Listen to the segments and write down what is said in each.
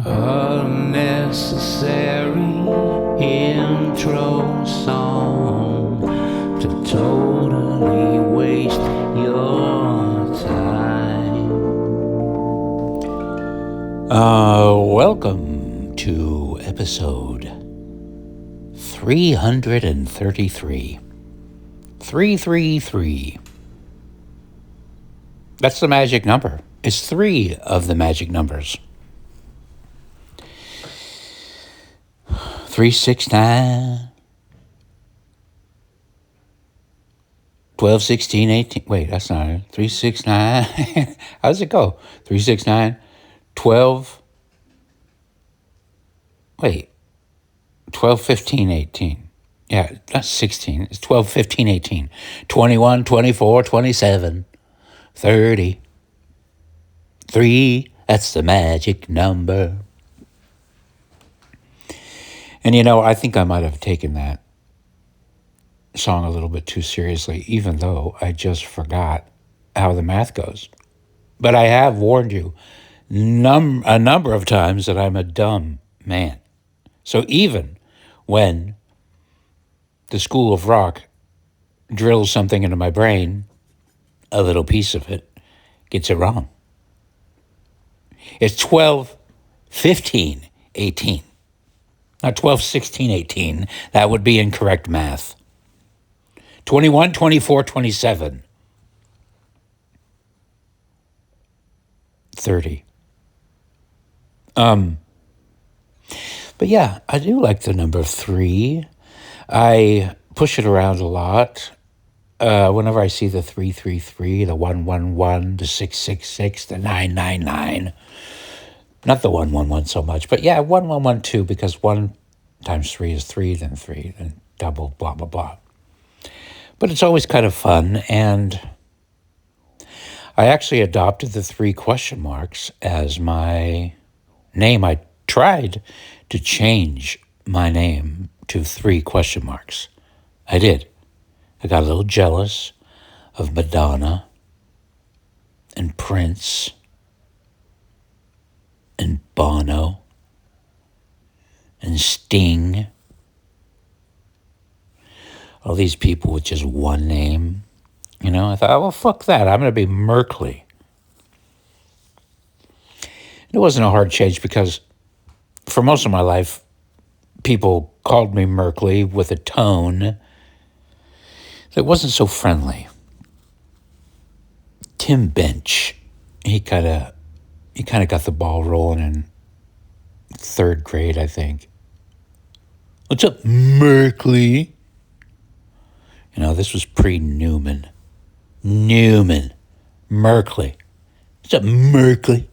Unnecessary intro song to totally waste your time. Welcome to episode 333. 333. That's the magic number. It's three of the magic numbers. 369, 12, 16, 18. Wait, that's not it. 369. How does it go? 369, 12. Wait, 12, 15, 18. Yeah, that's 16. It's 12, 15, 18. 21, 24, 27, 30. 3. That's the magic number. And I think I might have taken that song a little bit too seriously, even though I just forgot how the math goes. But I have warned you a number of times that I'm a dumb man. So even when the School of Rock drills something into my brain, a little piece of it gets it wrong. It's 12, 15, 18. Not 12, 16, 18. That would be incorrect math. 21, 24, 27. 30. But yeah, I do like the number 3. I push it around a lot. Whenever I see the 333, the 111, the 666, the 999. Not the 111 so much, but yeah, 1112 too, because 1 times 3 is 3, then double, blah, blah, blah. But it's always kind of fun, and I actually adopted the 3 question marks as my name. I tried to change my name to 3 question marks. I did. I got a little jealous of Madonna and Prince and Bono and Sting. All these people with just one name. I thought, well, fuck that. I'm going to be Merkley. It wasn't a hard change because for most of my life, people called me Merkley with a tone that wasn't so friendly. Tim Bench, he kind of got the ball rolling in 3rd grade, I think. What's up, Merkley? This was pre-Newman. Merkley. What's up, Merkley?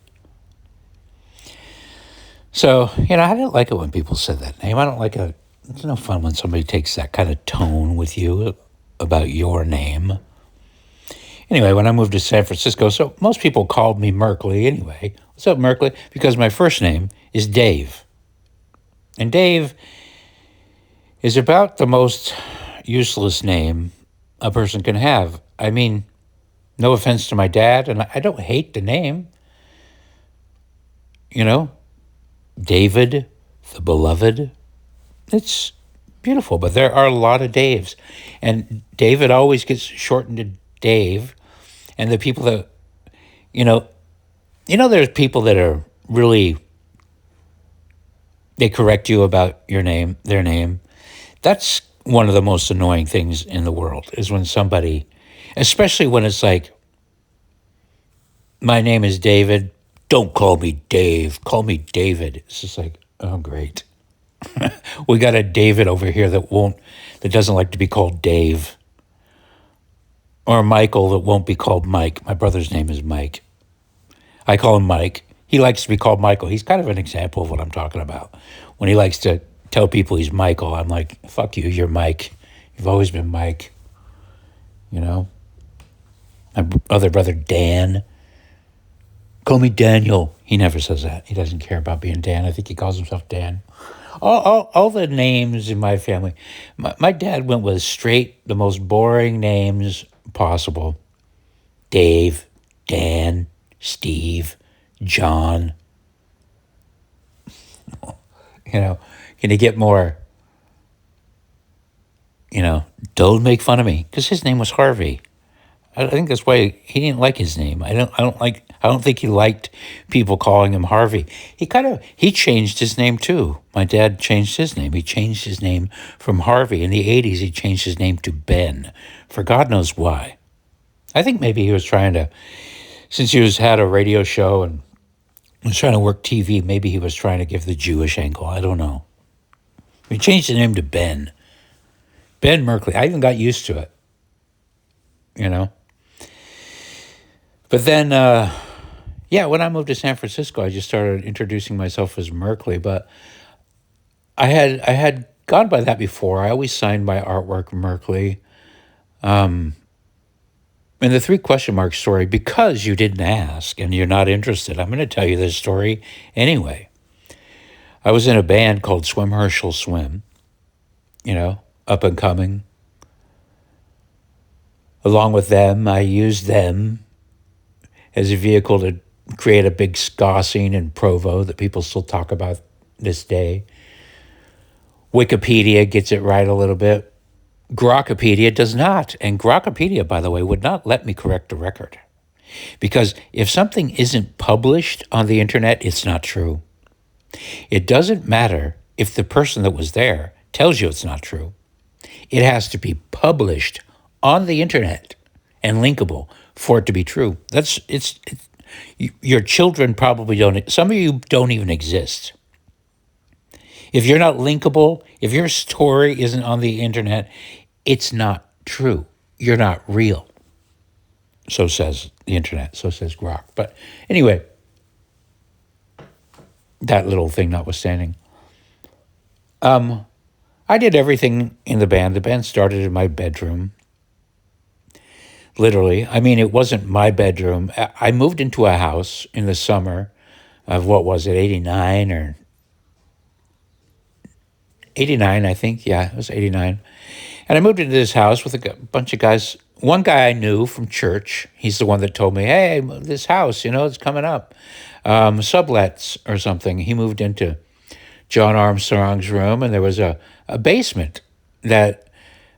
So, I didn't like it when people said that name. I don't like it. It's no fun when somebody takes that kind of tone with you about your name. Anyway, when I moved to San Francisco, so most people called me Merkley anyway. What's up, Merkley? Because my first name is Dave. And Dave is about the most useless name a person can have. I mean, no offense to my dad, and I don't hate the name. David, the beloved. It's beautiful, but there are a lot of Daves. And David always gets shortened to Dave. And the people that, there's people that are really, they correct you about your name, their name. That's one of the most annoying things in the world is when somebody, especially when it's like, my name is David, don't call me Dave, call me David. It's just like, oh, great. We got a David over here that doesn't like to be called Dave. Or Michael that won't be called Mike. My brother's name is Mike. I call him Mike. He likes to be called Michael. He's kind of an example of what I'm talking about. When he likes to tell people he's Michael, I'm like, fuck you, you're Mike. You've always been Mike. My other brother, Dan. Call me Daniel. He never says that. He doesn't care about being Dan. I think he calls himself Dan. All the names in my family. My dad went with straight, the most boring names possible. Dave, Dan, Steve, John. You know, can you get more, don't make fun of me? Because his name was Harvey. I think that's why he didn't like his name. I don't think he liked people calling him Harvey. He changed his name too. My dad changed his name. He changed his name from Harvey. In the 80s, he changed his name to Ben, for God knows why. I think maybe he was trying to, since had a radio show and was trying to work TV, maybe he was trying to give the Jewish angle. I don't know. He changed his name to Ben. Ben Merkley. I even got used to it. But then, when I moved to San Francisco, I just started introducing myself as Merkley. But I had gone by that before. I always signed my artwork Merkley. And the 3 question mark story, because you didn't ask and you're not interested, I'm going to tell you this story anyway. I was in a band called Herschel Swim, up and coming. Along with them, I used them as a vehicle to create a big ska scene in Provo that people still talk about this day. Wikipedia gets it right a little bit. Grokpedia does not. And Grokpedia, by the way, would not let me correct the record. Because if something isn't published on the internet, it's not true. It doesn't matter if the person that was there tells you it's not true. It has to be published on the internet and linkable for it to be true. Your children probably don't, some of you don't even exist. If you're not linkable, if your story isn't on the internet, it's not true. You're not real. So says the internet, so says Grok. But anyway, that little thing notwithstanding. I did everything in the band. The band started in my bedroom. Literally. I mean, it wasn't my bedroom. I moved into a house in the summer of, 89 or 89, I think. Yeah, it was 89. And I moved into this house with a bunch of guys. One guy I knew from church. He's the one that told me, hey, this house, it's coming up. Sublets or something. He moved into John Armstrong's room, and there was a basement that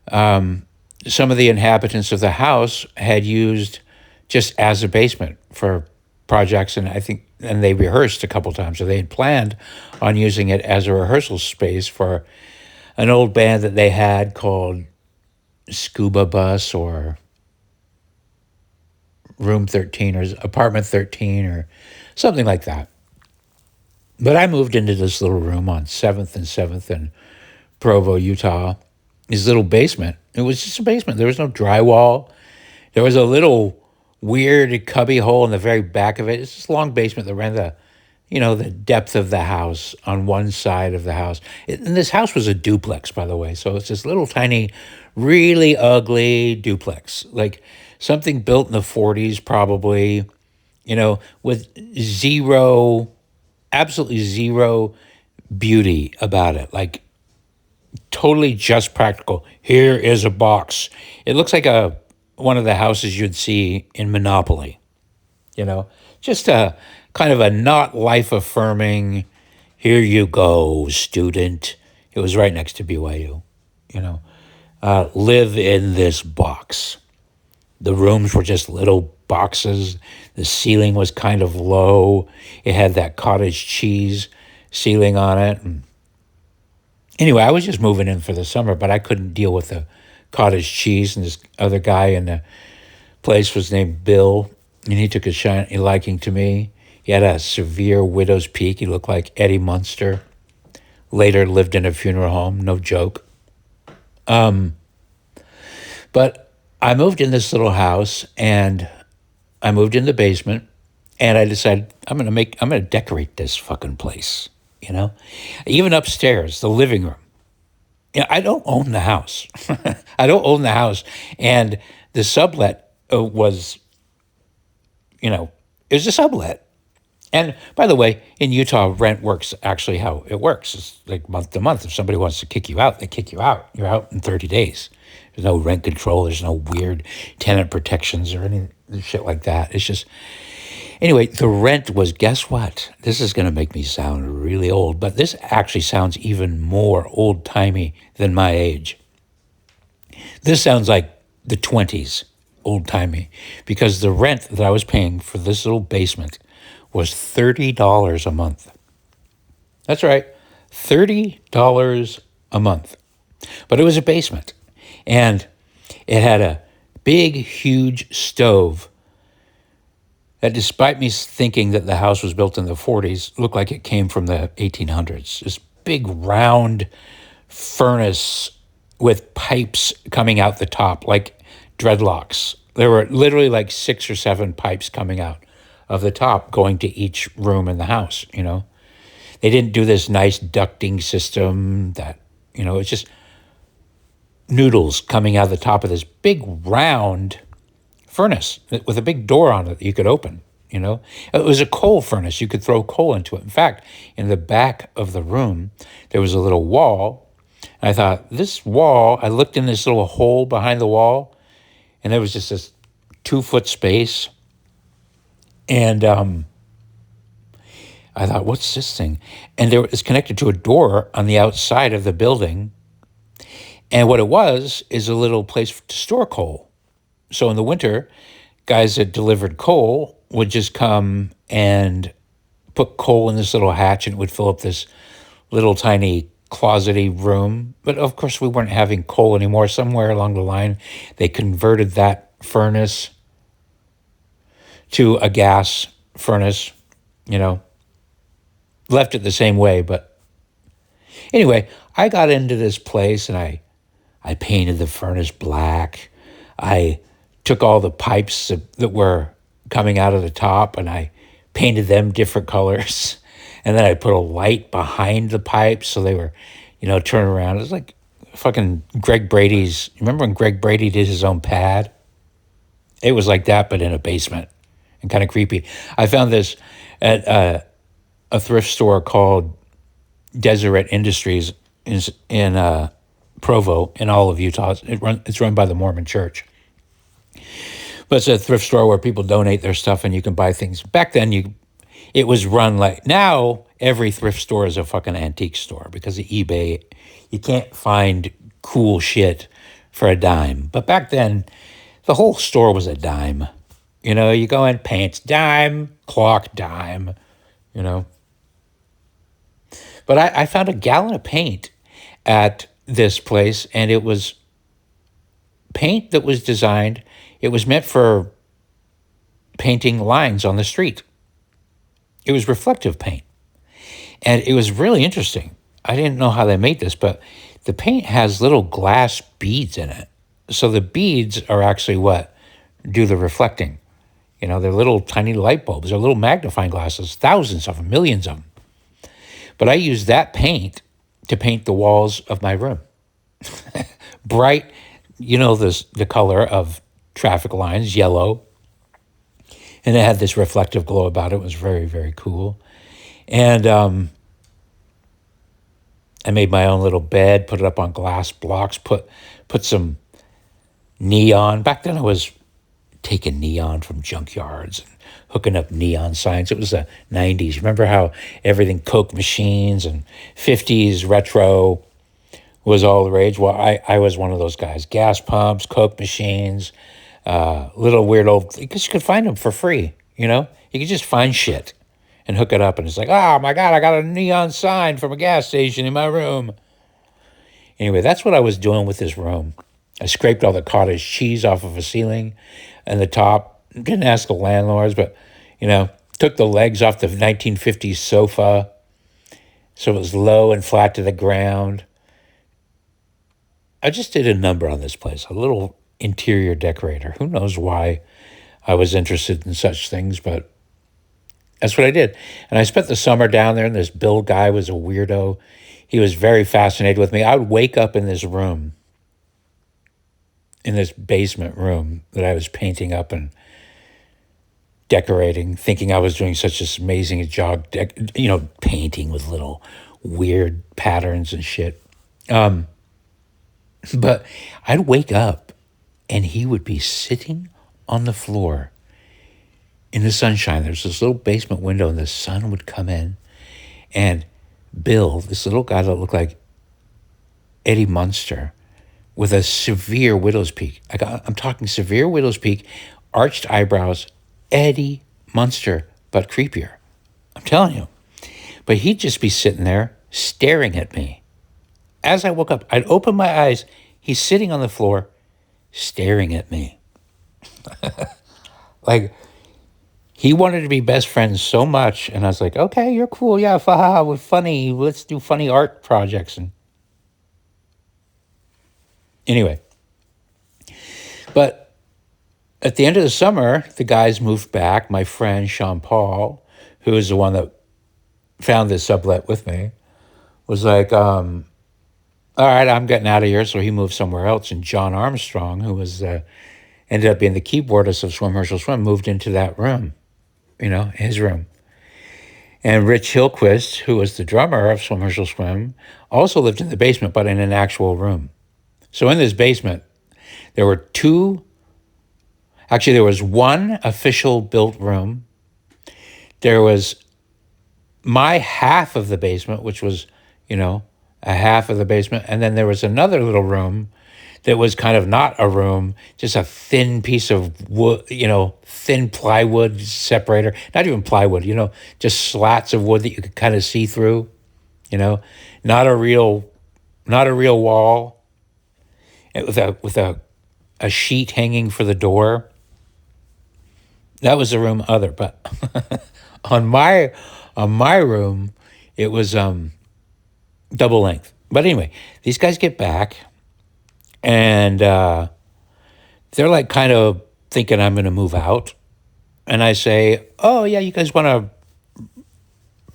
some of the inhabitants of the house had used just as a basement for projects, and they rehearsed a couple times. So they had planned on using it as a rehearsal space for an old band that they had called Scuba Bus or Room 13 or Apartment 13 or something like that. But I moved into this little room on 7th and 7th in Provo, Utah, this little basement. It was just a basement. There was no drywall. There was a little weird cubby hole in the very back of it. It's this long basement that ran the depth of the house on one side of the house. And this house was a duplex, by the way. So it's this little tiny, really ugly duplex, like something built in the 40s probably, with absolutely zero beauty about it. Like totally just practical. Here is a box. It looks like one of the houses you'd see in Monopoly, just a kind of a not life-affirming, here you go, student. It was right next to BYU, live in this box. The rooms were just little boxes. The ceiling was kind of low. It had that cottage cheese ceiling on it. And anyway, I was just moving in for the summer, but I couldn't deal with the cottage cheese. And this other guy in the place was named Bill, and he took a liking to me. He had a severe widow's peak. He looked like Eddie Munster. Later lived in a funeral home, no joke. But I moved in this little house, and I moved in the basement, and I decided I'm gonna decorate this fucking place, Even upstairs, the living room. I don't own the house. I don't own the house. And the sublet was, it was a sublet. And by the way, in Utah, rent works actually how it works. It's like month to month. If somebody wants to kick you out, they kick you out. You're out in 30 days. There's no rent control. There's no weird tenant protections or any shit like that. It's just, Anyway, the rent was, guess what? This is going to make me sound really old, but this actually sounds even more old timey than my age. This sounds like the 20s, old timey, because the rent that I was paying for this little basement was $30 a month. That's right, $30 a month. But it was a basement, and it had a big, huge stove that, despite me thinking that the house was built in the 40s, looked like it came from the 1800s. This big, round furnace with pipes coming out the top, like dreadlocks. There were literally like 6 or 7 pipes coming out of the top going to each room in the house, you know. They didn't do this nice ducting system that, you know, it's just noodles coming out of the top of this big round furnace with a big door on it that you could open, you know. It was a coal furnace. You could throw coal into it. In fact, in the back of the room, there was a little wall. And I thought, this wall, I looked in this little hole behind the wall, and there was just this 2-foot space. And I thought, what's this thing? And there was connected to a door on the outside of the building. And what it was is a little place to store coal. So in the winter, guys that delivered coal would just come and put coal in this little hatch, and it would fill up this little tiny closety room. But of course, we weren't having coal anymore. Somewhere along the line, they converted that furnace to a gas furnace, you know, left it the same way. But anyway, I got into this place, and I painted the furnace black. I took all the pipes that were coming out of the top, and I painted them different colors. And then I put a light behind the pipes so they were, you know, turn around. It was like fucking Greg Brady's. Remember when Greg Brady did his own pad? It was like that, but in a basement, and kind of creepy. I found this at a thrift store called Deseret Industries in Provo, in all of Utah. It's run by the Mormon Church. But it's a thrift store where people donate their stuff and you can buy things. Back then, it was run like, now every thrift store is a fucking antique store because of eBay. You can't find cool shit for a dime. But back then, the whole store was a dime. You know, you go in, pants, dime, clock, dime, you know. But I found a gallon of paint at this place, and it was paint that was designed, it was meant for painting lines on the street. It was reflective paint. And it was really interesting. I didn't know how they made this, but the paint has little glass beads in it. So the beads are actually what do the reflecting. You know, they're little tiny light bulbs. They're little magnifying glasses, thousands of them, millions of them. But I used that paint to paint the walls of my room. Bright, you know, the color of traffic lines, yellow. And it had this reflective glow about it. It was very, very cool. And I made my own little bed, put it up on glass blocks, put some neon. Back then I was taking neon from junkyards and hooking up neon signs. It was the 90s. Remember how everything, Coke machines and 50s retro was all the rage? Well, I was one of those guys. Gas pumps, Coke machines, little weird old, because you could find them for free, you know? You could just find shit and hook it up, and it's like, oh my God, I got a neon sign from a gas station in my room. Anyway, that's what I was doing with this room. I scraped all the cottage cheese off of a ceiling and the top. Didn't ask the landlords, but, you know, took the legs off the 1950s sofa so it was low and flat to the ground. I just did a number on this place, a little interior decorator. Who knows why I was interested in such things, but that's what I did. And I spent the summer down there, and this Bill guy was a weirdo. He was very fascinated with me. I would wake up in this room, in this basement room that I was painting up and decorating, thinking I was doing such this amazing job, painting with little weird patterns and shit. But I'd wake up and he would be sitting on the floor in the sunshine. There's this little basement window, and the sun would come in. And Bill, this little guy that looked like Eddie Munster, with a severe widow's peak. I'm talking severe widow's peak, arched eyebrows, Eddie Munster, but creepier. I'm telling you. But he'd just be sitting there staring at me. As I woke up, I'd open my eyes. He's sitting on the floor staring at me. Like, he wanted to be best friends so much. And I was like, okay, you're cool. Yeah, we're funny. Let's do funny art projects. And anyway. But at the end of the summer, the guys moved back. My friend, Sean Paul, who is the one that found this sublet with me, was like, all right, I'm getting out of here. So he moved somewhere else. And John Armstrong, who was ended up being the keyboardist of Herschel Swim, moved into that room, his room. And Rich Hillquist, who was the drummer of Herschel Swim, also lived in the basement, but in an actual room. So in this basement, there were there was one official built room. There was my half of the basement, which was, a half of the basement. And then there was another little room that was kind of not a room, just a thin piece of wood, thin plywood separator. Not even plywood, just slats of wood that you could kind of see through, not a real wall. With a sheet hanging for the door. That was the room other, but on my room, it was double length. But anyway, these guys get back, and they're like kind of thinking I'm going to move out. And I say, oh, yeah, you guys want to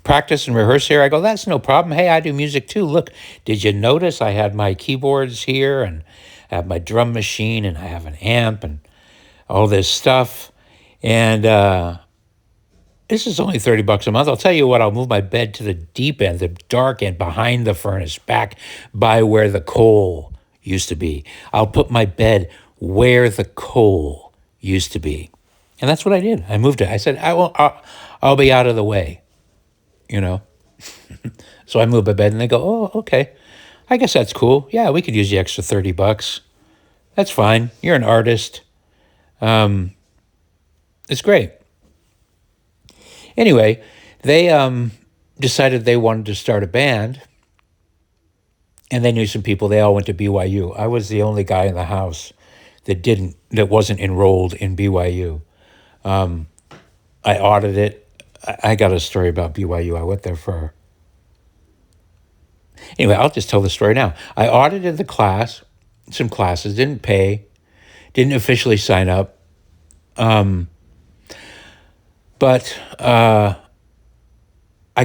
practice and rehearse here? I go, that's no problem. Hey, I do music too. Look, did you notice I had my keyboards here, and I have my drum machine, and I have an amp and all this stuff. And this is only $30 a month. I'll tell you what, I'll move my bed to the deep end, the dark end, behind the furnace, back by where the coal used to be. I'll put my bed where the coal used to be. And that's what I did. I moved it. I said, I'll be out of the way, So I moved my bed, and they go, oh, okay. I guess that's cool. Yeah, we could use the extra $30. That's fine. You're an artist. It's great. Anyway, they decided they wanted to start a band, and they knew some people. They all went to BYU. I was the only guy in the house that wasn't enrolled in BYU. I audited it. I got a story about BYU. I went there for... Anyway, I'll just tell the story now. I audited some classes, didn't pay, didn't officially sign up. But I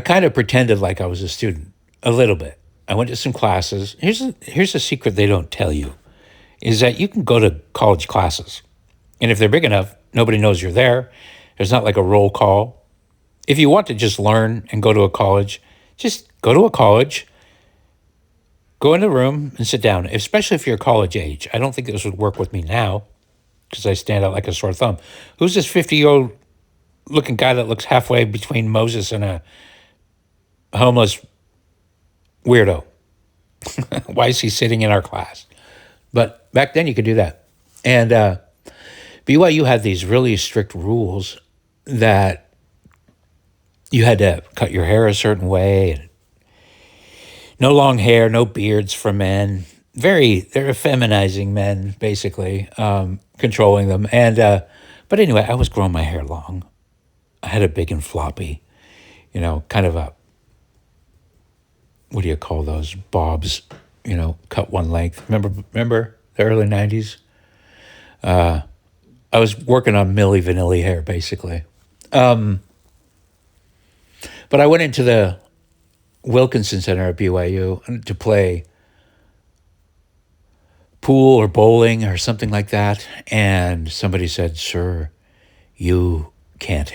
kind of pretended like I was a student a little bit. I went to some classes. Here's a secret they don't tell you, is that you can go to college classes. And if they're big enough, nobody knows you're there. There's not like a roll call. If you want to just learn and go to a college, just go to a college, go in a room and sit down, especially if you're college age. I don't think this would work with me now because I stand out like a sore thumb. Who's this 50-year-old looking guy that looks halfway between Moses and a homeless weirdo? Why is he sitting in our class? But back then you could do that. And BYU had these really strict rules that you had to cut your hair a certain way, and no long hair, no beards for men. They're effeminizing men, basically, controlling them. And but anyway, I was growing my hair long. I had it big and floppy, kind of a, what do you call those, bobs, cut one length. Remember the early 90s? I was working on Milli Vanilli hair, basically. But I went into the Wilkinson Center at BYU to play pool or bowling or something like that. And somebody said, sir, you can't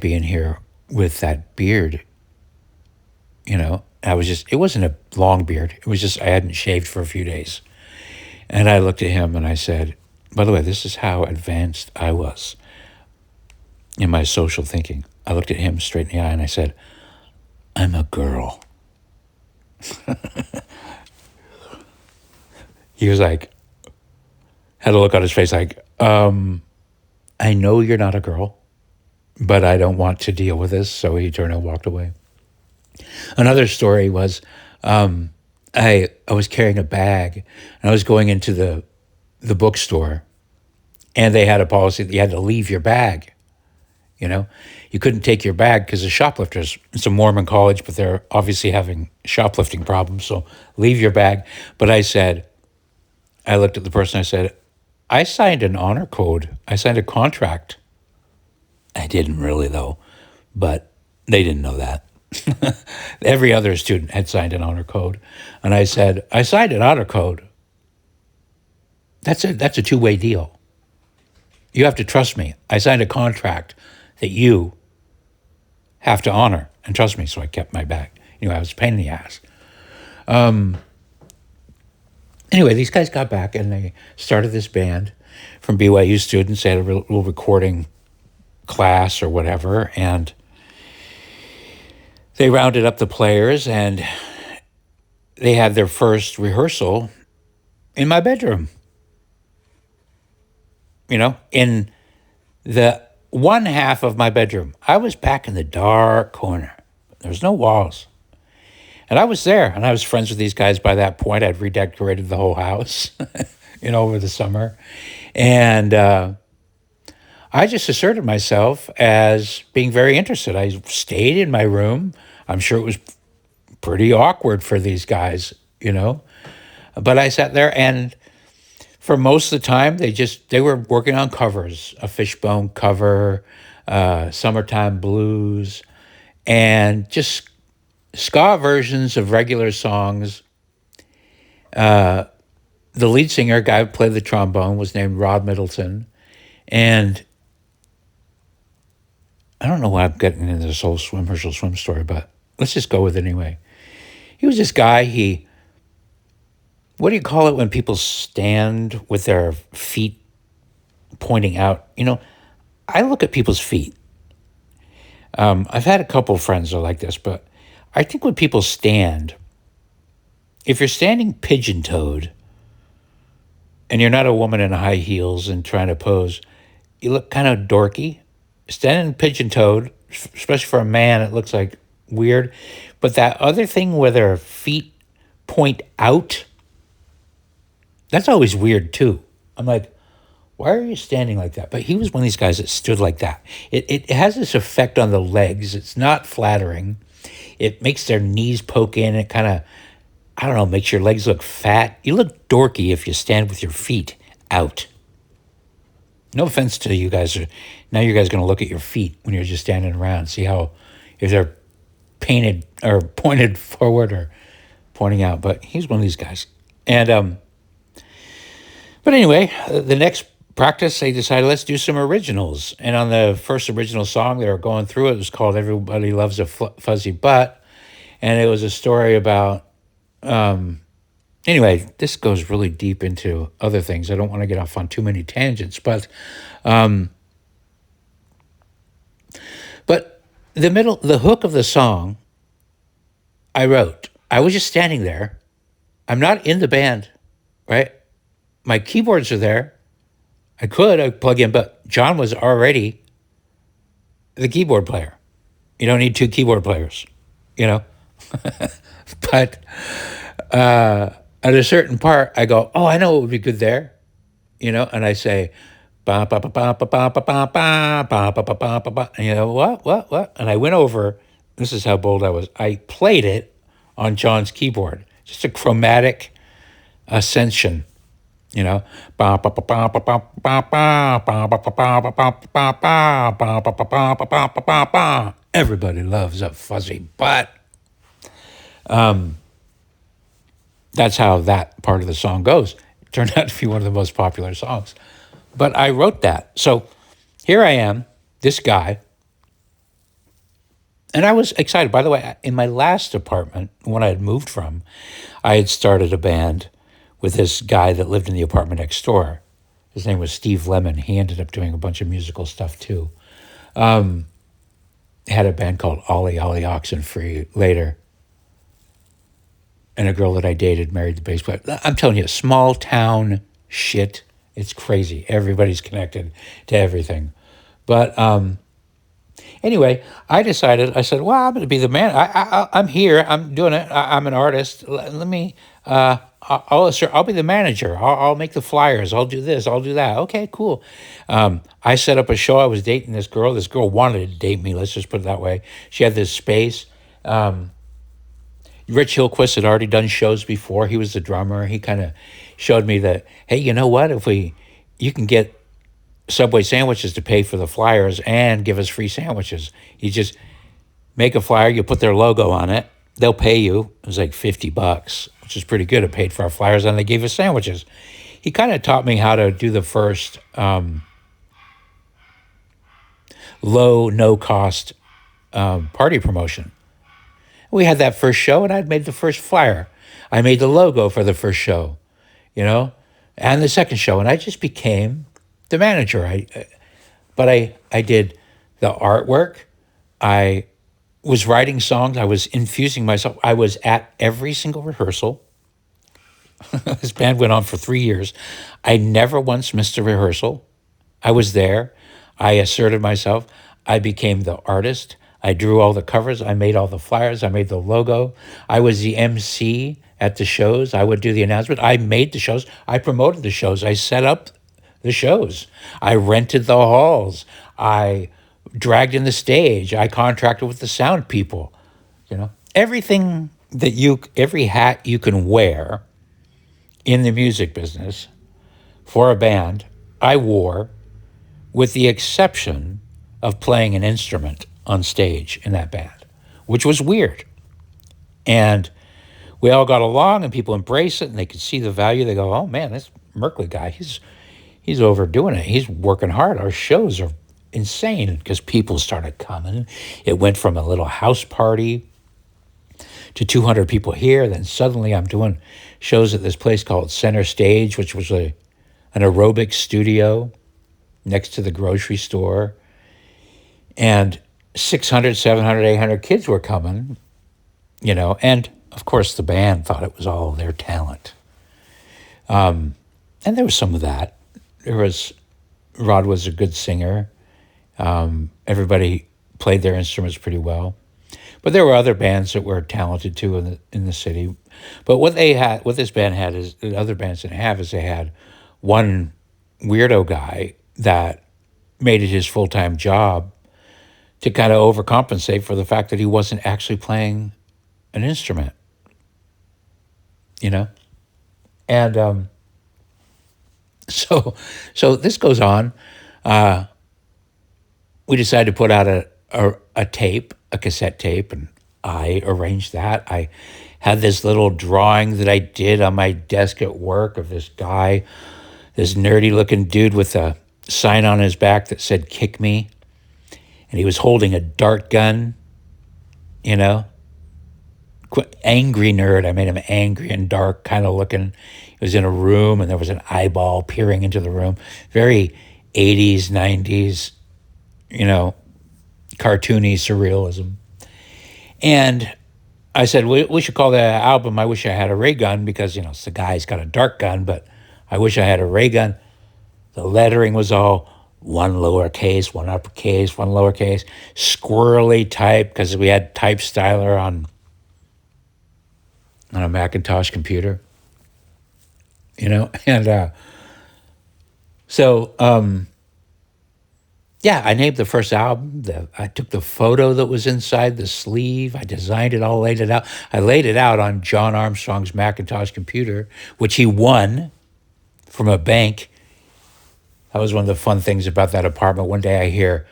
be in here with that beard. It wasn't a long beard. It was just, I hadn't shaved for a few days. And I looked at him and I said, By the way, this is how advanced I was in my social thinking. I looked at him straight in the eye and I said, I'm a girl. He was like, had a look on his face like, I know you're not a girl, but I don't want to deal with this. So he turned and walked away. Another story was I was carrying a bag and I was going into the bookstore, and they had a policy that you had to leave your bag. You know, you couldn't take your bag because the shoplifters, it's a Mormon college, but they're obviously having shoplifting problems. So leave your bag. But I looked at the person, I said, I signed an honor code. I signed a contract. I didn't really though, but they didn't know that. Every other student had signed an honor code. And I said, I signed an honor code. That's a two-way deal. You have to trust me. I signed a contract that you have to honor and trust me. So I kept my bag. I was a pain in the ass. Anyway, these guys got back and they started this band from BYU students. They had a little recording class or whatever, and they rounded up the players and they had their first rehearsal in my bedroom. In the one half of my bedroom. I was back in the dark corner. There was no walls. And I was there, and I was friends with these guys by that point. I'd redecorated the whole house, over the summer. And I just asserted myself as being very interested. I stayed in my room. I'm sure it was pretty awkward for these guys, But I sat there, and for most of the time, they were working on covers, a Fishbone cover, Summertime Blues, and just ska versions of regular songs. The lead singer, guy who played the trombone, was named Rod Middleton. And I don't know why I'm getting into this whole Herschel Swim story, but let's just go with it anyway. He was this guy, what do you call it when people stand with their feet pointing out? I look at people's feet. I've had a couple of friends that are like this, but I think when people stand, if you're standing pigeon-toed and you're not a woman in high heels and trying to pose, you look kind of dorky. Standing pigeon-toed, especially for a man, it looks like weird. But that other thing where their feet point out, that's always weird too. I'm like, why are you standing like that? But he was one of these guys that stood like that. It has this effect on the legs. It's not flattering. It makes their knees poke in. It kind of, makes your legs look fat. You look dorky if you stand with your feet out. No offense to you guys. Now you guys are going to look at your feet when you're just standing around. See if they're painted or pointed forward or pointing out. But he's one of these guys. And, but anyway, the next practice, they decided, let's do some originals. And on the first original song they were going through, it was called Everybody Loves a Fuzzy Butt. And it was a story about, anyway, this goes really deep into other things. I don't want to get off on too many tangents, but the hook of the song, I wrote. I was just standing there. I'm not in the band, right? My keyboards are there. I could plug in, but John was already the keyboard player. You don't need two keyboard players, But at a certain part, I go, oh, I know what would be good there, and I say, ba ba ba ba ba ba ba ba ba ba ba ba ba ba, and what? And I went over. This is how bold I was. I played it on John's keyboard, just a chromatic ascension. Everybody loves a fuzzy butt. That's how that part of the song goes. It turned out to be one of the most popular songs. But I wrote that. So here I am, this guy. And I was excited. By the way, in my last apartment, when I had moved from, I had started a band with this guy that lived in the apartment next door. His name was Steve Lemon. He ended up doing a bunch of musical stuff too. Um, had a band called Ollie Ollie Oxenfree later. And a girl that I dated married the bass player. I'm telling you, small town shit. It's crazy. Everybody's connected to everything. But anyway, I said, well, I'm going to be the man. I'm here. I'm doing it. I'm an artist. Let me, I'll be the manager. I'll make the flyers. I'll do this. I'll do that. Okay, cool. I set up a show. I was dating this girl. This girl wanted to date me. Let's just put it that way. She had this space. Rich Hillquist had already done shows before. He was the drummer. He kind of showed me that, hey, you know what? You can get Subway sandwiches to pay for the flyers and give us free sandwiches. You just make a flyer, you put their logo on it, they'll pay you. It was like $50, which is pretty good. It paid for our flyers, and they gave us sandwiches. He kind of taught me how to do the first low, no cost party promotion. We had that first show, and I'd made the first flyer. I made the logo for the first show, and the second show, and I just became the manager. I did the artwork. I was writing songs. I was infusing myself. I was at every single rehearsal. This band went on for 3 years. I never once missed a rehearsal. I was there. I asserted myself. I became the artist. I drew all the covers. I made all the flyers. I made the logo. I was the MC at the shows. I would do the announcement. I made the shows. I promoted the shows. I set up the shows. I rented the halls. I dragged in the stage. I contracted with the sound people. Everything every hat you can wear in the music business for a band, I wore, with the exception of playing an instrument on stage in that band, which was weird. And we all got along, and people embrace it, and they could see the value. They go, oh man, this Merkley guy, he's overdoing it. He's working hard. Our shows are insane, because people started coming. It went from a little house party to 200 people here. Then suddenly I'm doing shows at this place called Center Stage, which was an aerobic studio next to the grocery store. And 600, 700, 800 kids were coming, and of course the band thought it was all their talent. And there was some of that. Rod was a good singer. Everybody played their instruments pretty well. But there were other bands that were talented too in the city. But what this band had is that other bands didn't have, is they had one weirdo guy that made it his full-time job to kind of overcompensate for the fact that he wasn't actually playing an instrument, And so this goes on. We decided to put out a cassette tape, and I arranged that. I had this little drawing that I did on my desk at work of this guy, this nerdy-looking dude with a sign on his back that said, "Kick me." And he was holding a dart gun, Angry nerd. I made him angry and dark kind of looking. He was in a room, and there was an eyeball peering into the room. Very 80s, 90s, cartoony surrealism. And I said, we should call the album "I Wish I Had a Ray Gun," because, it's the guy's got a dart gun, but I wish I had a ray gun. The lettering was all one lowercase, one uppercase, one lowercase, squirrely type, because we had type styler on a Macintosh computer, and I named the first album. I took the photo that was inside the sleeve. I designed it all, laid it out. I laid it out on John Armstrong's Macintosh computer, which he won from a bank. That was one of the fun things about that apartment. One day I hear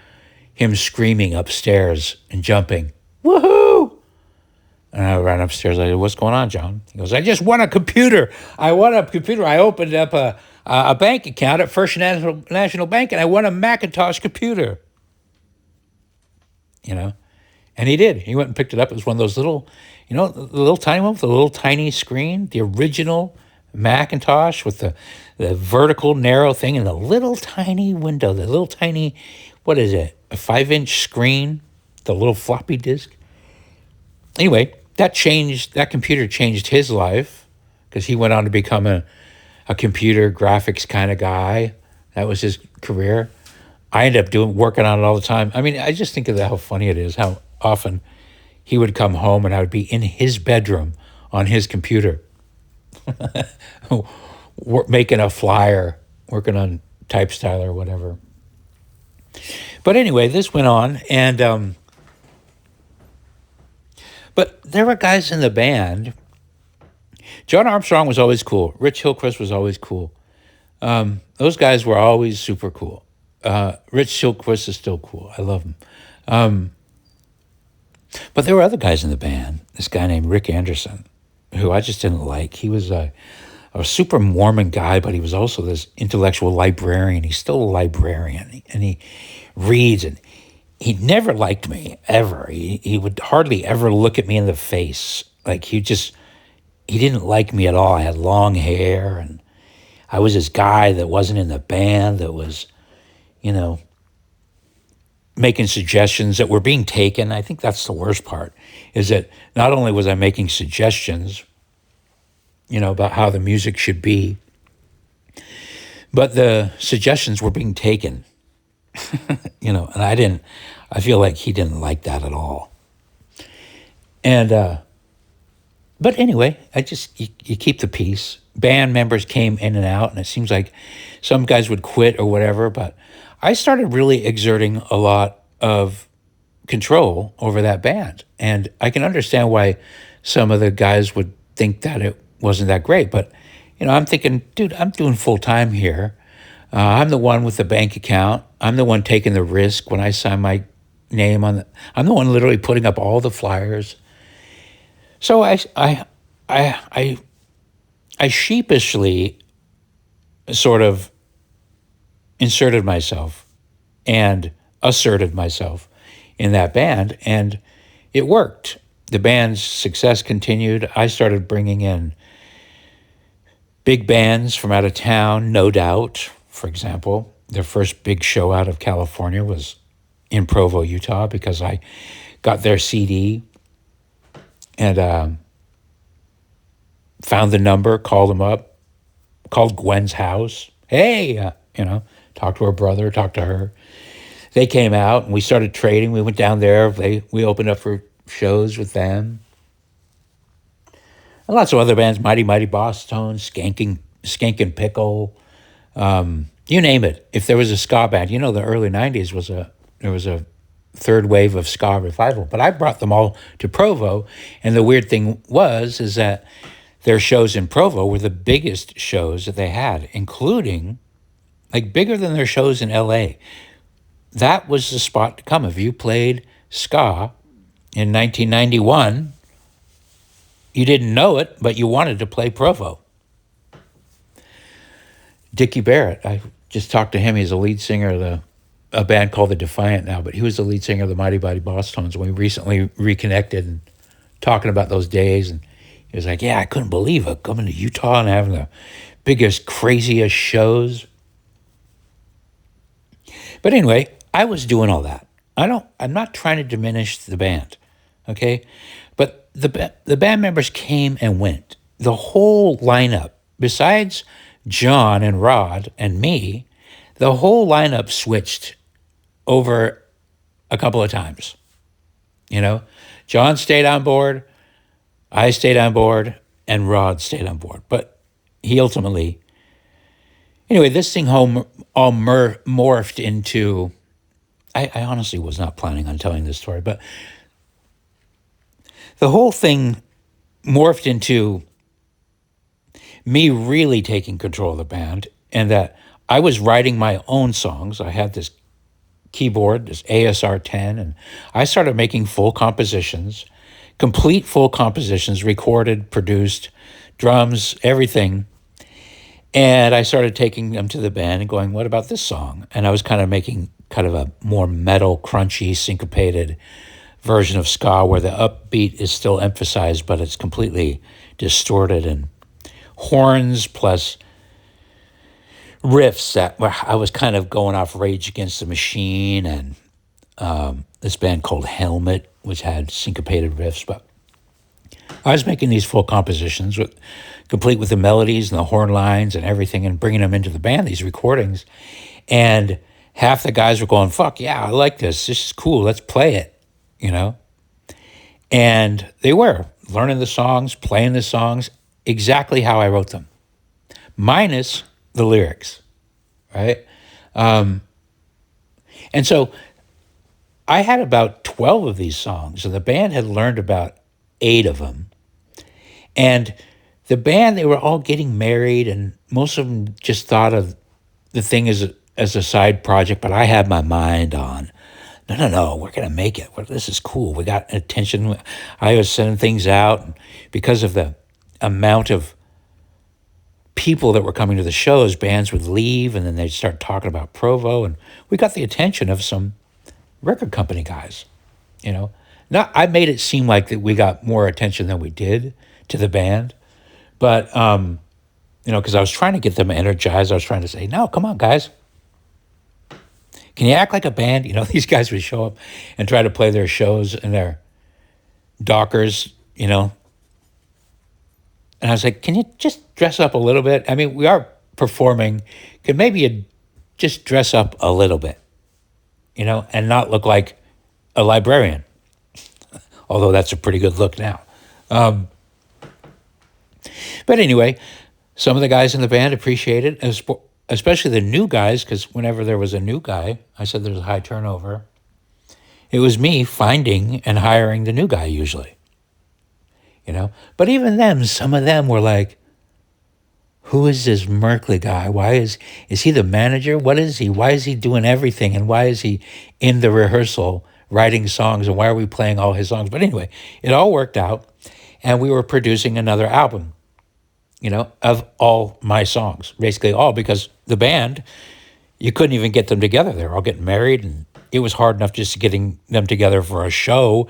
him screaming upstairs and jumping, "Woohoo!" And I ran upstairs. I said, "What's going on, John?" He goes, "I just won a computer. I won a computer. I opened up a bank account at First National Bank, and I won a Macintosh computer." And he did. He went and picked it up. It was one of those little, the little tiny one with a little tiny screen, the original Macintosh with the vertical narrow thing and the little tiny window, the little tiny, what is it, a 5-inch screen, the little floppy disk. Anyway, that computer changed his life because he went on to become a computer graphics kind of guy. That was his career. I ended up working on it all the time. I mean, I just think of how funny it is, how often he would come home and I would be in his bedroom on his computer making a flyer, working on type style or whatever. But anyway, this went on, and but there were guys in the band. John Armstrong was always cool. Rich Hillcrest was always cool. Those guys were always super cool. Rich Hillcrest is still cool. I love him. But there were other guys in the band. This guy named Rick Anderson, who I just didn't like. He was a super Mormon guy, but he was also this intellectual librarian. He's still a librarian, and he reads, and he never liked me, ever. He would hardly ever look at me in the face. Like, he didn't like me at all. I had long hair, and I was this guy that wasn't in the band, that was, making suggestions that were being taken. I think that's the worst part, is that not only was I making suggestions, about how the music should be, but the suggestions were being taken, and I feel like he didn't like that at all. And, but anyway, you keep the peace. Band members came in and out, and it seems like some guys would quit or whatever, but I started really exerting a lot of control over that band. And I can understand why some of the guys would think that it wasn't that great. But, I'm thinking, dude, I'm doing full time here. I'm the one with the bank account. I'm the one taking the risk when I sign my name on I'm the one literally putting up all the flyers. So I sheepishly sort of inserted myself and asserted myself in that band, and it worked. The band's success continued. I started bringing in big bands from out of town, No Doubt, for example. Their first big show out of California was in Provo, Utah, because I got their CD and found the number, called them up, called Gwen's house. Hey, talked to her brother, talked to her. They came out and we started trading. We went down there. We opened up for shows with them. And lots of other bands, Mighty Mighty Boss Tones, Skankin' Pickle, you name it. If there was a ska band, the early 90s there was a third wave of ska revival. But I brought them all to Provo, and the weird thing is that their shows in Provo were the biggest shows that they had, including, like, bigger than their shows in LA. That was the spot to come. If you played ska in 1991, you didn't know it, but you wanted to play Provo. Dickie Barrett, I just talked to him. He's a lead singer of a band called The Defiant now, but he was the lead singer of the Mighty Mighty Boss Tones. We recently reconnected and talking about those days, and he was like, yeah, I couldn't believe it, coming to Utah and having the biggest, craziest shows. But anyway, I was doing all that. I'm not trying to diminish the band, okay? But the band members came and went. The whole lineup, besides John and Rod and me, the whole lineup switched over a couple of times. John stayed on board, I stayed on board, and Rod stayed on board. But he ultimately, anyway, this thing all morphed into, I honestly was not planning on telling this story, but the whole thing morphed into me really taking control of the band, and that I was writing my own songs. I had this keyboard, this ASR 10, and I started making full compositions, complete full compositions, recorded, produced, drums, everything. And I started taking them to the band and going, what about this song? And I was kind of making kind of a more metal, crunchy, syncopated version of ska where the upbeat is still emphasized, but it's completely distorted and horns plus riffs that were, I was kind of going off Rage Against the Machine and this band called Helmet, which had syncopated riffs. But I was making these full compositions, complete with the melodies and the horn lines and everything, and bringing them into the band, these recordings. And half the guys were going, fuck yeah, I like this. This is cool. Let's play it, you know? And they were learning the songs, playing the songs exactly how I wrote them, minus the lyrics, right? And so I had about 12 of these songs, and the band had learned about 8 of them. And the band, they were all getting married, and most of them just thought of the thing as a side project, but I had my mind on, no, we're going to make it. This is cool. We got attention. I was sending things out, and because of the amount of people that were coming to the shows, bands would leave, and then they'd start talking about Provo, and we got the attention of some record company guys, you know. Not, I made it seem like that we got more attention than we did to the band, but you know, because I was trying to get them energized. I was trying to say, no, come on, guys. Can you act like a band? You know, these guys would show up and try to play their shows in their Dockers, you know. And I was like, can you just dress up a little bit? I mean, we are performing. Could maybe you just dress up a little bit, you know, and not look like a librarian. Although that's a pretty good look now. But anyway, some of the guys in the band appreciated it, especially the new guys, because whenever there was a new guy, I said there's a high turnover. It was me finding and hiring the new guy usually, you know. But even them, some of them were like, who is this Merkley guy? Why is he the manager? What is he? Why is he doing everything? And why is he in the rehearsal writing songs? And why are we playing all his songs? But anyway, it all worked out. And we were producing another album, you know, of all my songs, basically all, because the band, you couldn't even get them together. They were all getting married, and it was hard enough just getting them together for a show.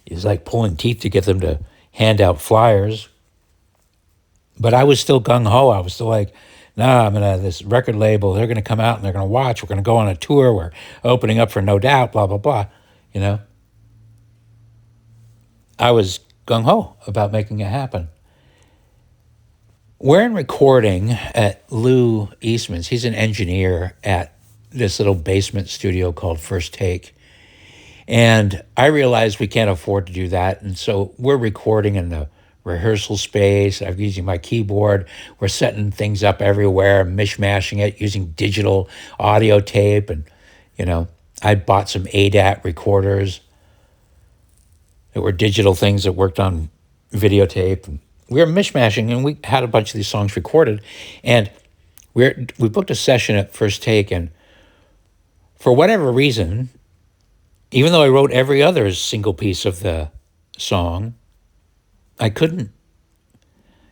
It was like pulling teeth to get them to hand out flyers. But I was still gung-ho. I was still like, nah, I'm going to, this record label, they're going to come out and they're going to watch. We're going to go on a tour. We're opening up for No Doubt, blah, blah, blah, you know. I was gung-ho about making it happen. We're in recording at Lou Eastman's. He's an engineer at this little basement studio called First Take. And I realized we can't afford to do that. And so we're recording in the rehearsal space. I'm using my keyboard. We're setting things up everywhere, mishmashing it, using digital audio tape. And, you know, I bought some ADAT recorders that were digital things that worked on videotape. And we were mishmashing, and we had a bunch of these songs recorded. And we booked a session at First Take, and for whatever reason, even though I wrote every other single piece of the song, I couldn't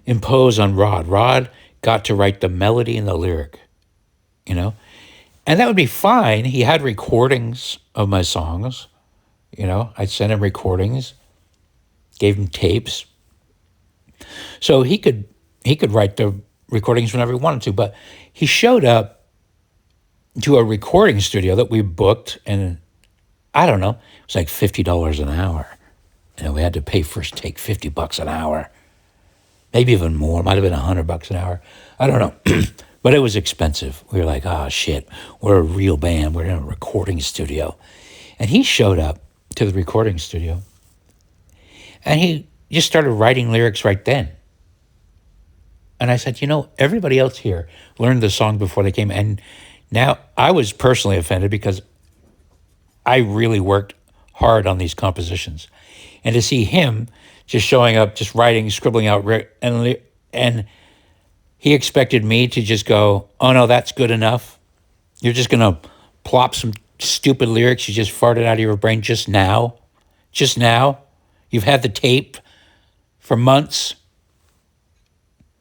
impose on Rod. Rod got to write the melody and the lyric, you know? And that would be fine. He had recordings of my songs, you know? I'd send him recordings, gave him tapes. So he could write the recordings whenever he wanted to, but he showed up to a recording studio that we booked, and I don't know, it was like $50 an hour. You know, we had to pay First Take $50 an hour, maybe even more. It might have been $100 an hour. I don't know, but it was expensive. We were like, oh shit, we're a real band. We're in a recording studio, and he showed up to the recording studio, and he just started writing lyrics right then. And I said, you know, everybody else here learned the song before they came, and now I was personally offended because I really worked hard on these compositions. And to see him just showing up, just writing, scribbling out, and he expected me to just go, oh no, that's good enough. You're just going to plop some stupid lyrics you just farted out of your brain just now. Just now. You've had the tape for months.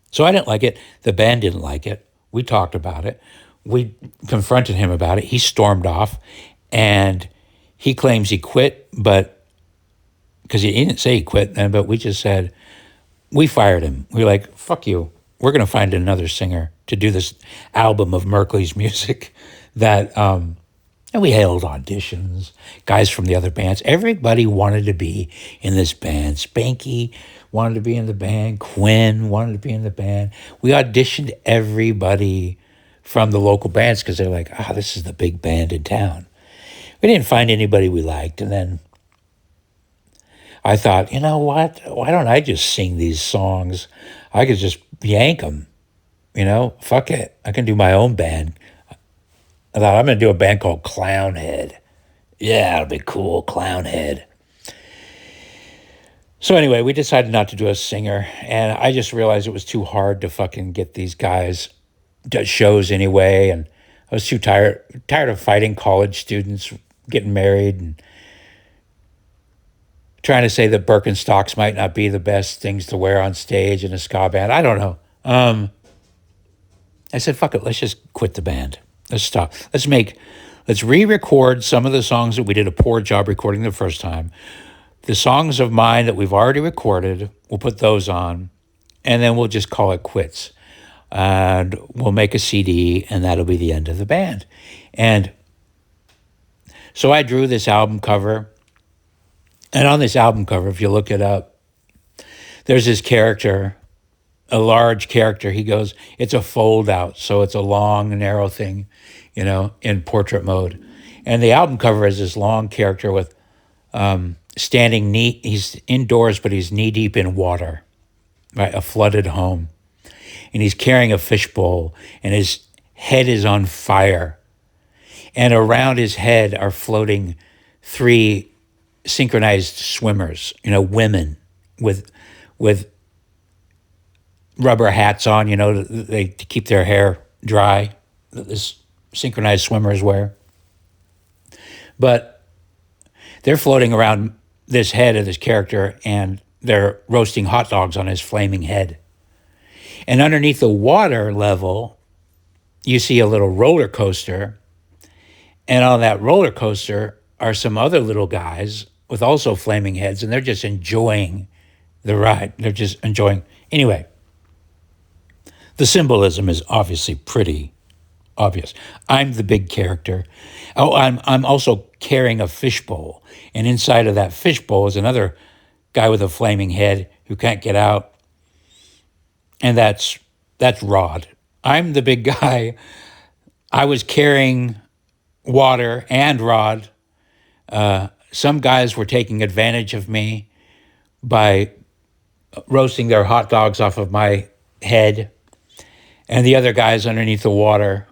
So I didn't like it. The band didn't like it. We talked about it. We confronted him about it. He stormed off, and he claims he quit, but because he didn't say he quit, but we just said, we fired him. We were like, fuck you. we're going to find another singer to do this album of Merkley's music that, and we held auditions, guys from the other bands. Everybody wanted to be in this band. Spanky wanted to be in the band. Quinn wanted to be in the band. We auditioned everybody from the local bands because they're like, this is the big band in town. We didn't find anybody we liked. And then I thought, you know what? Why don't I just sing these songs? I could just yank them, fuck it. I can do my own band. I thought, I'm going to do a band called Clownhead. Yeah, it'll be cool, Clownhead. So anyway, we decided not to do a singer, and I just realized it was too hard to fucking get these guys to shows anyway, and I was too tired of fighting college students, getting married, and trying to say that Birkenstocks might not be the best things to wear on stage in a ska band. I don't know. I said, fuck it, let's just quit the band. Let's stop. Let's re-record some of the songs that we did a poor job recording the first time. The songs of mine that we've already recorded, we'll put those on, and then we'll just call it quits. And we'll make a CD, and that'll be the end of the band. And so I drew this album cover, and on this album cover, if you look it up, there's this character, a large character. He goes, it's a fold out, so it's a long, narrow thing, in portrait mode. And the album cover is this long character with standing he's indoors, but he's knee deep in water, right? A flooded home. And he's carrying a fishbowl, and his head is on fire. And around his head are floating 3 synchronized swimmers, women with rubber hats on, they to keep their hair dry, that this synchronized swimmers wear. But they're floating around this head of this character, and they're roasting hot dogs on his flaming head. And underneath the water level, you see a little roller coaster. And on that roller coaster are some other little guys with also flaming heads, and they're just enjoying the ride. They're just enjoying. Anyway, the symbolism is obviously pretty obvious. I'm the big character. Oh, I'm also carrying a fishbowl, and inside of that fishbowl is another guy with a flaming head who can't get out, and that's Rod. I'm the big guy. I was carrying water and Rod. Some guys were taking advantage of me by roasting their hot dogs off of my head, and the other guys underneath the water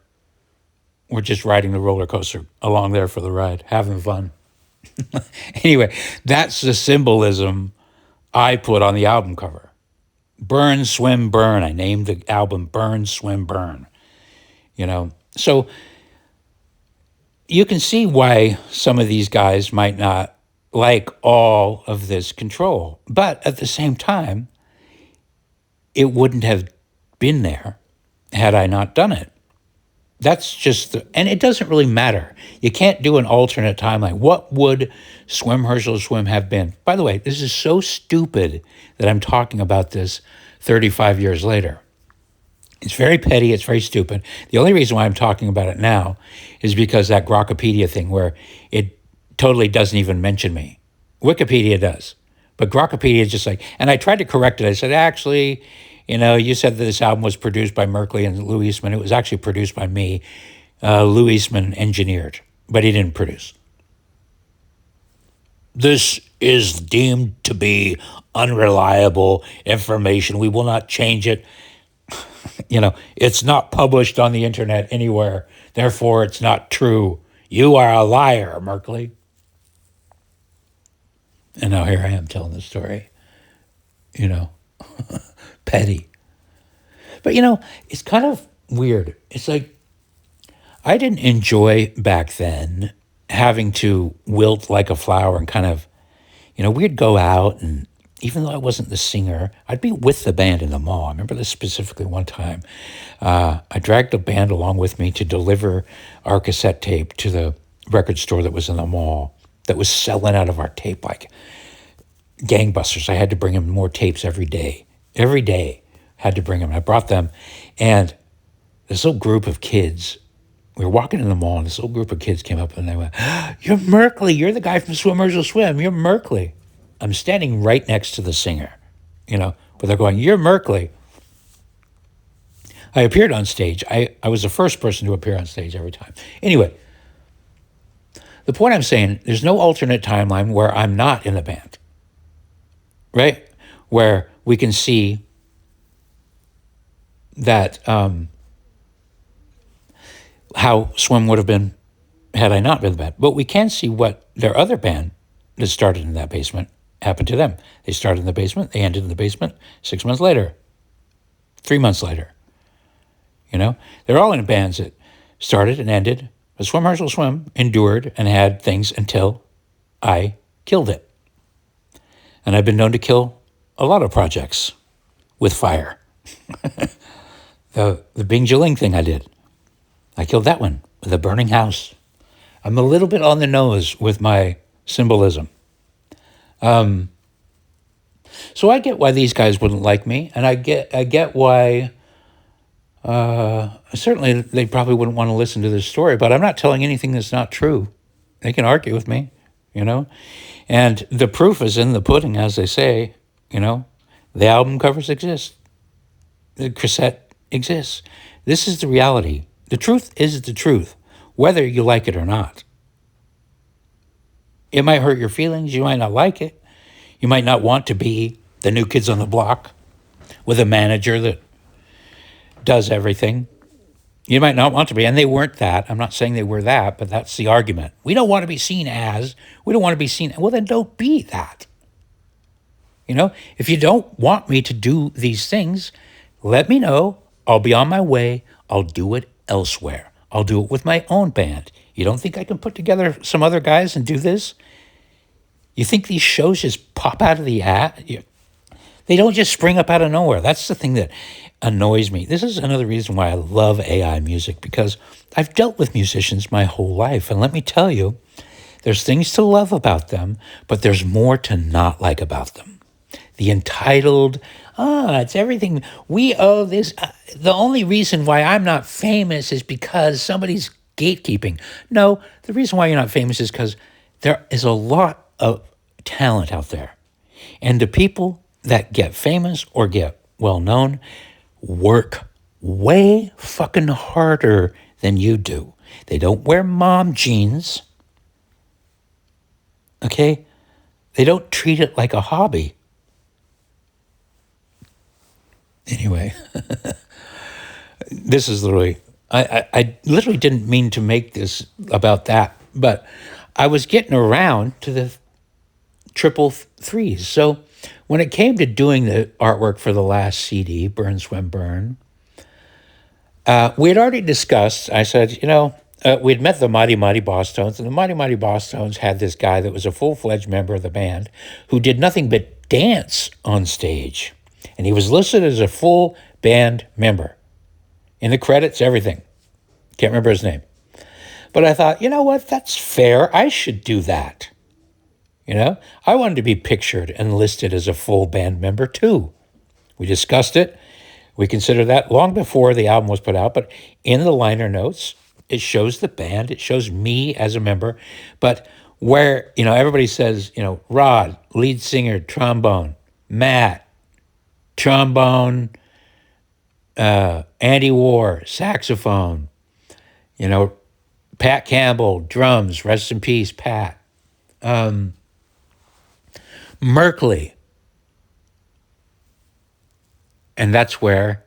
were just riding the roller coaster along there for the ride, having fun. Anyway, that's the symbolism I put on the album cover. Burn, swim, burn. I named the album Burn, Swim, Burn. So you can see why some of these guys might not like all of this control. But at the same time, it wouldn't have been there had I not done it. That's just, and it doesn't really matter. You can't do an alternate timeline. What would Herschel Swim have been? By the way, this is so stupid that I'm talking about this 35 years later. It's very petty. It's very stupid. The only reason why I'm talking about it now is because that Grokkopedia thing where it totally doesn't even mention me. Wikipedia does. But Grokkopedia is just like, and I tried to correct it. I said, actually, you said that this album was produced by Merkley and Lou Eastman. It was actually produced by me. Lou Eastman engineered, but he didn't produce. This is deemed to be unreliable information. We will not change it. It's not published on the internet anywhere. Therefore, it's not true. You are a liar, Merkley. And now here I am telling the story. Petty. But, it's kind of weird. It's like, I didn't enjoy back then having to wilt like a flower and kind of, we'd go out, and even though I wasn't the singer, I'd be with the band in the mall. I remember this specifically one time. I dragged the band along with me to deliver our cassette tape to the record store that was in the mall that was selling out of our tape like gangbusters. I had to bring him more tapes every day. Every day. had to bring them. I brought them, and this little group of kids, we were walking in the mall, and this little group of kids came up, and they went, "You're Merkley. You're the guy from Herschel Swim. You're Merkley." I'm standing right next to the singer, but they're going, "You're Merkley." I appeared on stage. I was the first person to appear on stage every time. Anyway, the point I'm saying, there's no alternate timeline where I'm not in the band, right? Where we can see that how Swim would have been had I not been in the band. But we can see what their other band that started in that basement happened to them. They started in the basement. They ended in the basement 6 months later, 3 months later. They're all in bands that started and ended. But Herschel Swim endured and had things until I killed it. And I've been known to kill a lot of projects with fire. The Bing Jilling thing I did, I killed that one with a burning house. I'm a little bit on the nose with my symbolism. So I get why these guys wouldn't like me, and I get why. Certainly, they probably wouldn't want to listen to this story, but I'm not telling anything that's not true. They can argue with me, And the proof is in the pudding, as they say, The album covers exist. The cassette exists. This is the reality. The truth is the truth, whether you like it or not. It might hurt your feelings. You might not like it. You might not want to be the new kids on the block with a manager that does everything. You might not want to be, and they weren't that. I'm not saying they were that, but that's the argument. We don't want to be seen as, we don't want to be seen, well, then don't be that. If you don't want me to do these things, let me know. I'll be on my way. I'll do it elsewhere. I'll do it with my own band. You don't think I can put together some other guys and do this? You think these shows just pop out of the hat? They don't just spring up out of nowhere. That's the thing that annoys me. This is another reason why I love AI music, because I've dealt with musicians my whole life. And let me tell you, there's things to love about them, but there's more to not like about them. The entitled, it's everything. We owe this. The only reason why I'm not famous is because somebody's gatekeeping. No, the reason why you're not famous is because there is a lot of talent out there. And the people that get famous or get well-known work way fucking harder than you do. They don't wear mom jeans. Okay? They don't treat it like a hobby. Anyway, this is literally, I literally didn't mean to make this about that, but I was getting around to the triple threes. So when it came to doing the artwork for the last CD, Burn, Swim, Burn, we had already discussed, I said, we'd met the Mighty Mighty Boss Tones, and the Mighty Mighty Boss Tones had this guy that was a full-fledged member of the band who did nothing but dance on stage. And he was listed as a full band member. In the credits, everything. Can't remember his name. But I thought, you know what? That's fair. I should do that. I wanted to be pictured and listed as a full band member too. We discussed it. We considered that long before the album was put out. But in the liner notes, it shows the band. It shows me as a member. But where, everybody says, Rod, lead singer, trombone, Matt, trombone, Andy War, saxophone, Pat Campbell, drums, rest in peace, Pat. Merkley. And that's where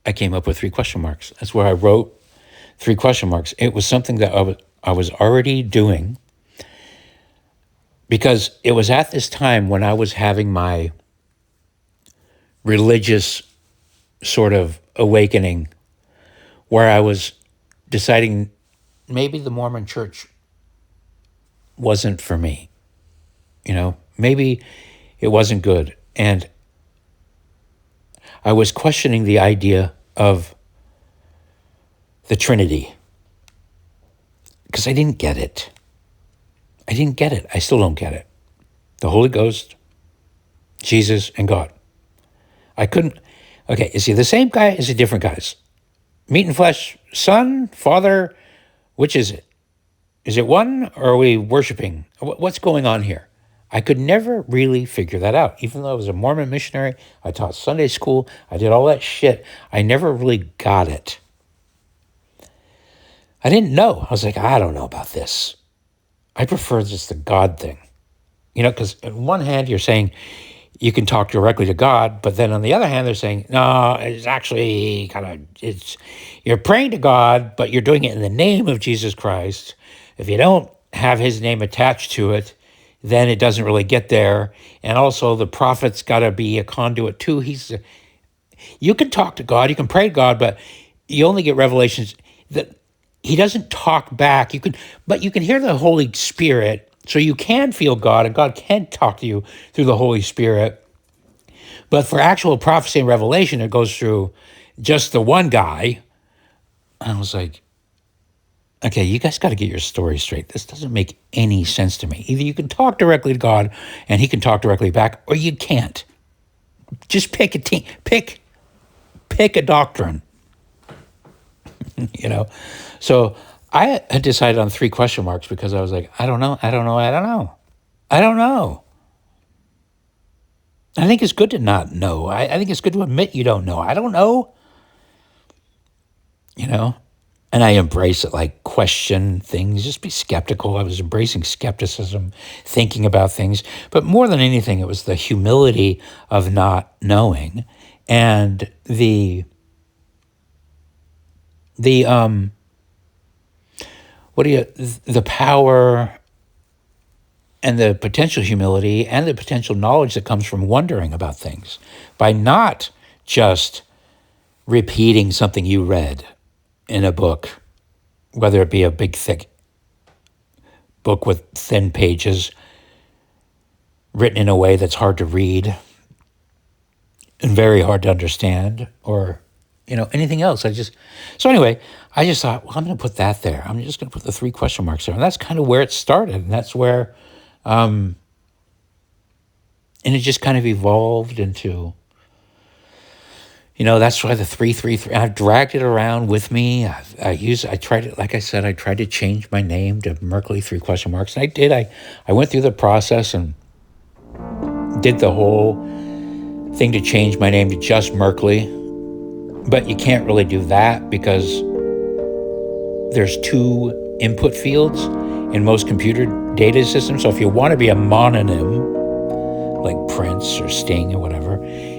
I came up with 3 question marks. That's where I wrote 3 question marks. It was something that I was already doing, because it was at this time when I was having my religious sort of awakening, where I was deciding maybe the Mormon church wasn't for me. Maybe it wasn't good. And I was questioning the idea of the Trinity, because I didn't get it. I still don't get it. The Holy Ghost, Jesus, and God. I couldn't. Okay, is he the same guy? Is he different guys? Meat and flesh, son, father, which is it? Is it one or are we worshiping? What's going on here? I could never really figure that out. Even though I was a Mormon missionary, I taught Sunday school, I did all that shit. I never really got it. I didn't know. I was like, I don't know about this. I prefer just the God thing. Because on one hand, you're saying you can talk directly to God, but then on the other hand, they're saying, no, it's actually you're praying to God, but you're doing it in the name of Jesus Christ. If you don't have his name attached to it, then it doesn't really get there. And also the prophet's got to be a conduit too. You can talk to God, you can pray to God, but you only get revelations that he doesn't talk back. But you can hear the Holy Spirit. So you can feel God, and God can talk to you through the Holy Spirit. But for actual prophecy and revelation, it goes through just the one guy. And I was like, okay, you guys got to get your story straight. This doesn't make any sense to me. Either you can talk directly to God, and he can talk directly back, or you can't. Just pick a team. Pick a doctrine. So I had decided on 3 question marks because I was like, I don't know. I think it's good to not know. I think it's good to admit you don't know. I don't know. And I embrace it, like question things, just be skeptical. I was embracing skepticism, thinking about things. But more than anything, it was the humility of not knowing and the power and the potential humility and the potential knowledge that comes from wondering about things by not just repeating something you read in a book, whether it be a big, thick book with thin pages written in a way that's hard to read and very hard to understand, or anything else. So anyway, I just thought, well, I'm going to put that there. I'm just going to put the 3 question marks there. And that's kind of where it started. And that's where, and it just kind of evolved into, that's why the 333, I've dragged it around with me. I tried it, like I said, I tried to change my name to Merkley 3 question marks. And I did. I went through the process and did the whole thing to change my name to just Merkley. But you can't really do that because there's 2 input fields in most computer data systems. So if you want to be a mononym, like Prince or Sting or whatever,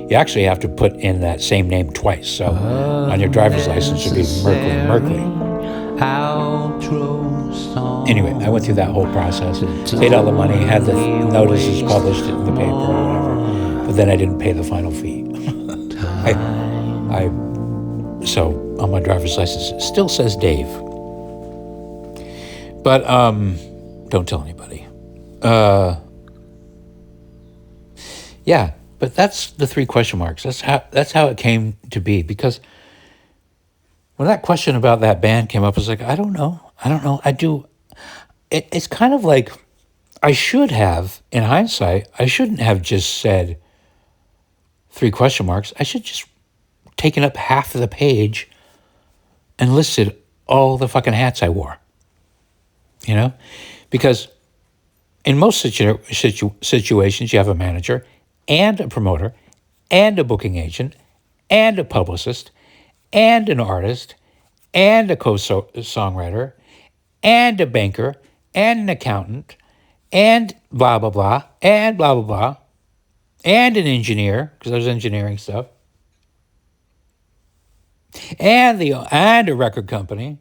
you actually have to put in that same name twice. So on your driver's license, it would be Merkley. Anyway, I went through that whole process, paid all the money, had the notices published in the paper or whatever, but then I didn't pay the final fee. So on my driver's license, it still says Dave. But don't tell anybody. Yeah, but that's the 3 question marks. That's how it came to be. Because when that question about that band came up, I was like, I don't know. It's kind of like I should have, in hindsight, I shouldn't have just said 3 question marks. I should just taken up half of the page and listed all the fucking hats I wore. Because in most situations, you have a manager and a promoter and a booking agent and a publicist and an artist and a co-songwriter and a banker and an accountant and blah, blah, blah, and blah, blah, blah, and an engineer, because I was engineering stuff, and a record company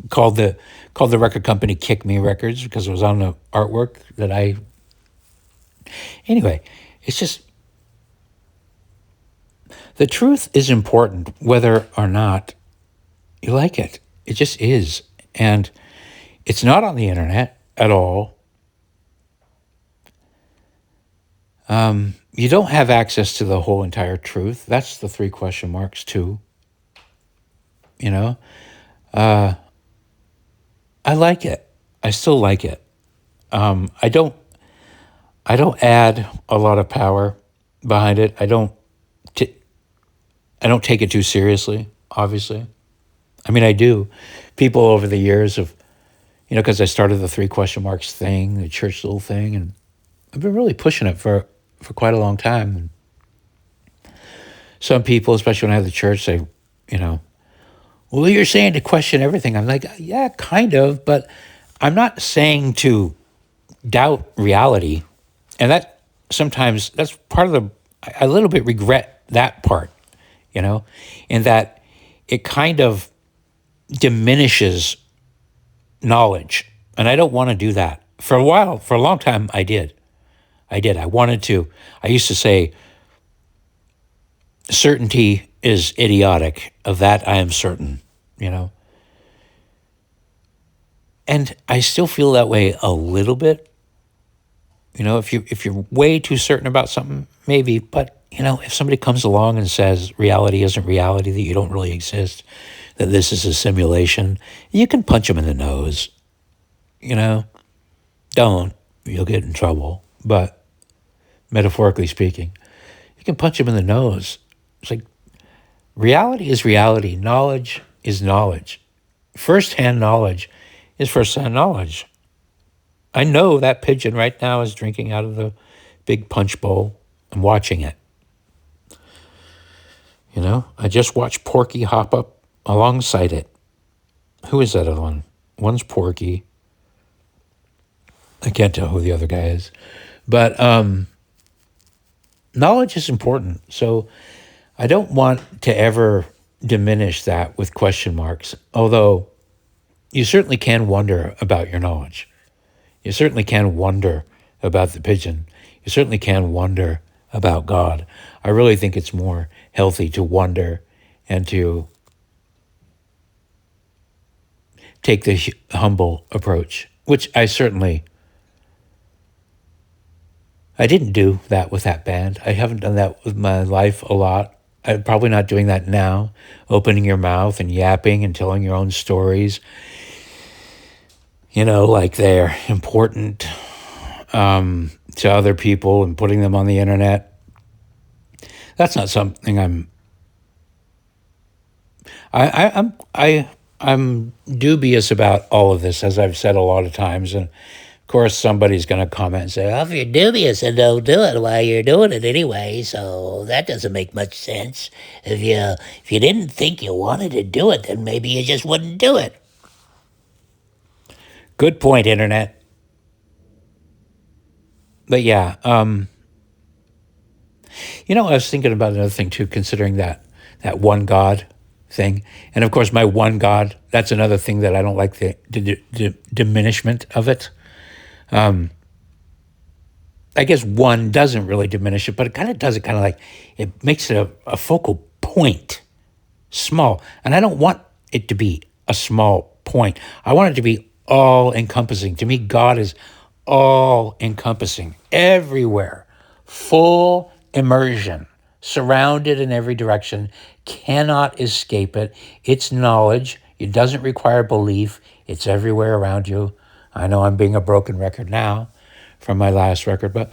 called the record company Kick Me Records because it was on the artwork that I. Anyway, it's just the truth is important whether or not you like it. It just is, and it's not on the internet at all. You don't have access to the whole entire truth. That's the 3 question marks too. I like it. I still like it. I don't add a lot of power behind it. I don't I don't take it too seriously, obviously. I mean, I do. People over the years have, because I started the 3 question marks thing, the church little thing, and I've been really pushing it for quite a long time. And some people, especially when I have the church, say, well, you're saying to question everything. I'm like, yeah, kind of, but I'm not saying to doubt reality. And that sometimes, that's part of I a little bit regret that part, in that it kind of diminishes knowledge. And I don't want to do that. For a long time, I did. I wanted to. I used to say, certainty is idiotic. Of that, I am certain, And I still feel that way a little bit. If you're way too certain about something, maybe. But, if somebody comes along and says reality isn't reality, that you don't really exist, that this is a simulation, you can punch them in the nose. Don't. You'll get in trouble. But metaphorically speaking, you can punch them in the nose. It's like, reality is reality. Knowledge is knowledge. First-hand knowledge is first-hand knowledge. I know that pigeon right now is drinking out of the big punch bowl. I'm watching it. I just watched Porky hop up alongside it. Who is that other one? One's Porky. I can't tell who the other guy is. But knowledge is important. So I don't want to ever diminish that with question marks, although you certainly can wonder about your knowledge. You certainly can wonder about the pigeon. You certainly can wonder about God. I really think it's more healthy to wonder and to take the humble approach, which I didn't do that with that band. I haven't done that with my life a lot. I'm probably not doing that now, opening your mouth and yapping and telling your own stories, like they're important to other people and putting them on the internet. That's not something I'm dubious about all of this, as I've said a lot of times. And of course, somebody's going to comment and say, well, if you're dubious and don't do it, well, you're doing it anyway, so that doesn't make much sense. If you didn't think you wanted to do it, then maybe you just wouldn't do it. Good point, Internet. But yeah, I was thinking about another thing too, considering that one God thing. And of course, my one God, that's another thing that I don't like, the diminishment of it. I guess one doesn't really diminish it, but it kind of does it kind of like, it makes it a focal point, small. And I don't want it to be a small point. I want it to be all encompassing. To me, God is all encompassing, everywhere, full immersion, surrounded in every direction, cannot escape it. It's knowledge. It doesn't require belief. It's everywhere around you. I know I'm being a broken record now from my last record, but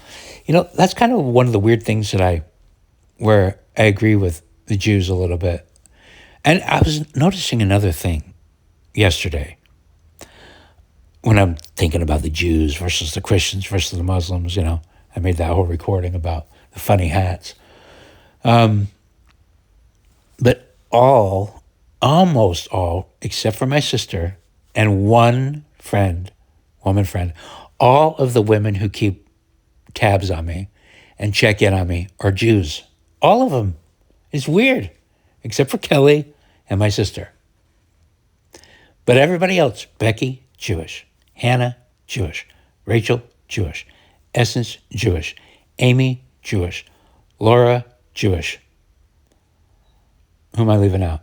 that's kind of one of the weird things where I agree with the Jews a little bit. And I was noticing another thing yesterday when I'm thinking about the Jews versus the Christians versus the Muslims. I made that whole recording about the funny hats. But almost all, except for my sister and one woman friend, all of the women who keep tabs on me and check in on me are Jews. All of them. It's weird, except for Kelly and my sister. But everybody else, Becky, Jewish. Hannah, Jewish. Rachel, Jewish. Essence, Jewish. Amy, Jewish. Laura, Jewish. Who am I leaving out?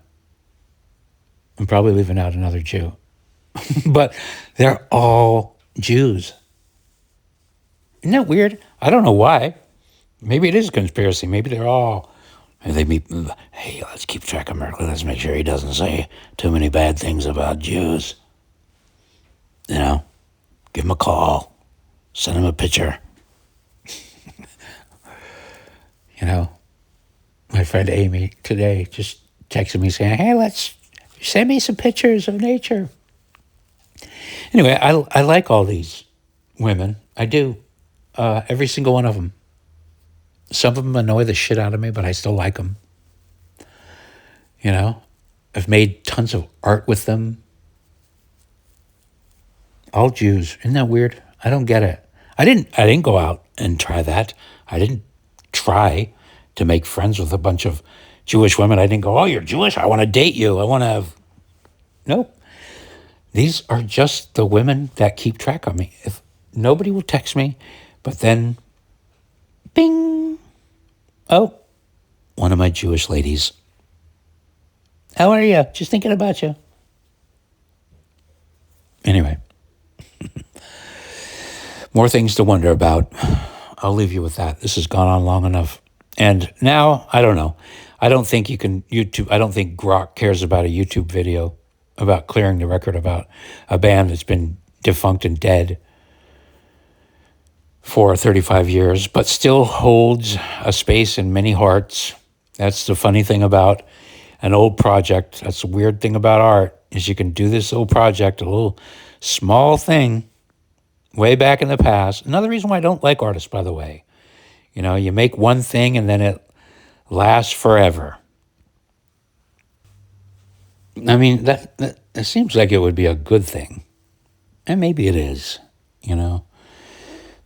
I'm probably leaving out another Jew. But they're all Jews. Isn't that weird? I don't know why. Maybe it is a conspiracy. Maybe they're all... Hey, let's keep track of Merkel. Let's make sure he doesn't say too many bad things about Jews. Give him a call. Send him a picture. My friend Amy today just texted me saying, hey, let's send me some pictures of nature. Anyway, I like all these women. I do. Every single one of them. Some of them annoy the shit out of me, but I still like them. You know, I've made tons of art with them. All Jews. Isn't that weird? I don't get it. I didn't go out and try that. I didn't try to make friends with a bunch of Jewish women. I didn't go, oh, you're Jewish? I want to date you. I want to have... Nope. These are just the women that keep track of me. If nobody will text me, but then, bing. Oh, one of my Jewish ladies. How are you? Just thinking about you. Anyway. More things to wonder about. I'll leave you with that. This has gone on long enough. And now, I don't know. I don't think you can YouTube. I don't think Grok cares about a YouTube video about clearing the record about a band that's been defunct and dead for 35 years, but still holds a space in many hearts. That's the funny thing about an old project. That's the weird thing about art, is you can do this old project, a little small thing, way back in the past. Another reason why I don't like artists, by the way. You know, you make one thing and then it lasts forever. I mean, that seems like it would be a good thing. And maybe it is, you know.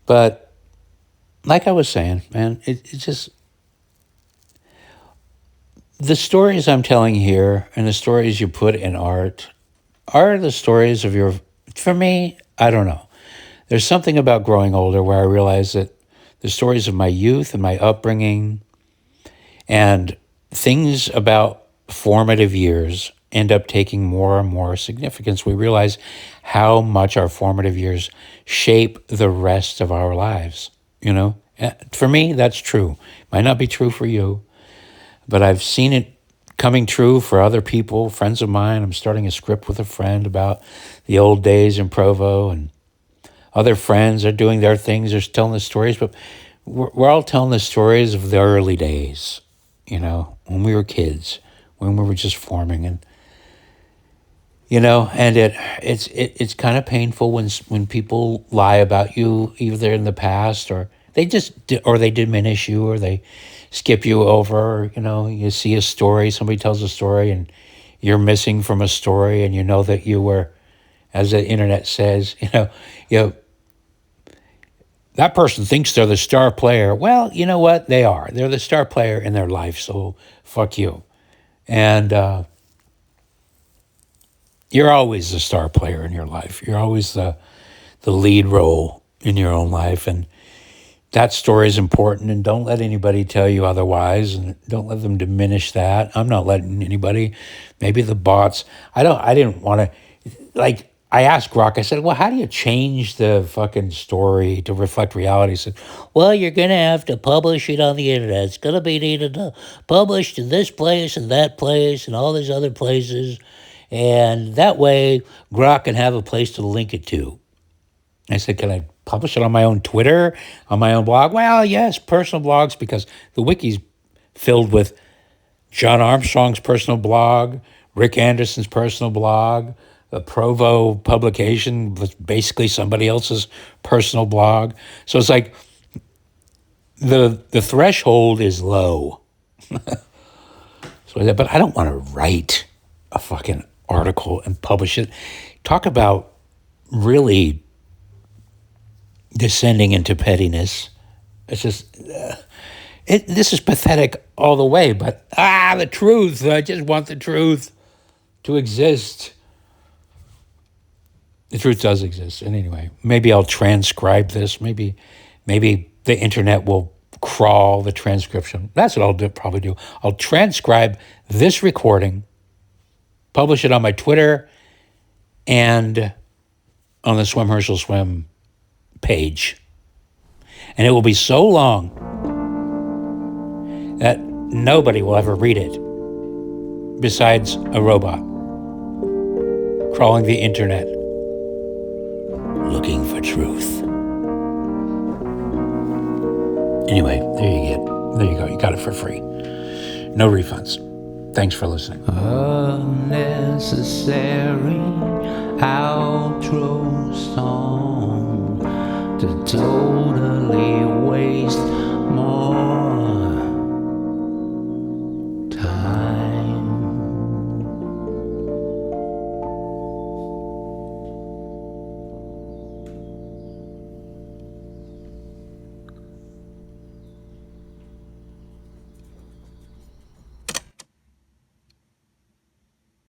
But like I was saying, man, it's just... The stories I'm telling here and the stories you put in art are the stories of your... For me, I don't know. There's something about growing older where I realize that the stories of my youth and my upbringing and things about formative years end up taking more and more significance. We realize how much our formative years shape the rest of our lives, you know? For me, that's true. Might not be true for you, but I've seen it coming true for other people, friends of mine. I'm starting a script with a friend about the old days in Provo, and other friends are doing their things. They're telling the stories, but we're all telling the stories of the early days, you know, when we were kids, when we were just forming. And, you know, and it's kind of painful when people lie about you, either in the past or they diminish you, or they skip you over. Or, you know, you see a story, somebody tells a story, and you're missing from a story, and you know that you were, as the internet says, you know, that person thinks they're the star player. Well, you know what? They are. They're the star player in their life, so fuck you. And you're always the star player in your life. You're always the lead role in your own life, and that story is important, and don't let anybody tell you otherwise, and don't let them diminish that. I'm not letting anybody, maybe the bots. I didn't want to, like, I asked Grok, I said, well, how do you change the fucking story to reflect reality? He said, well, you're going to have to publish it on the internet. It's going to be needed to publish to this place and that place and all these other places. And that way, Grok can have a place to link it to. I said, can I publish it on my own Twitter, on my own blog? Well, yes, personal blogs, because the wiki's filled with John Armstrong's personal blog, Rick Anderson's personal blog. The Provo publication was basically somebody else's personal blog. So it's like the threshold is low. But I don't want to write a fucking article and publish it. Talk about really descending into pettiness. It's just, this is pathetic all the way, but the truth. I just want the truth to exist. The truth does exist. And anyway, maybe I'll transcribe this. Maybe the internet will crawl the transcription. That's what I'll probably do. I'll transcribe this recording, publish it on my Twitter and on the Herschel Swim page. And it will be so long that nobody will ever read it besides a robot crawling the internet looking for truth. Anyway, there you go. You got it for free. No refunds. Thanks for listening. Unnecessary outro song to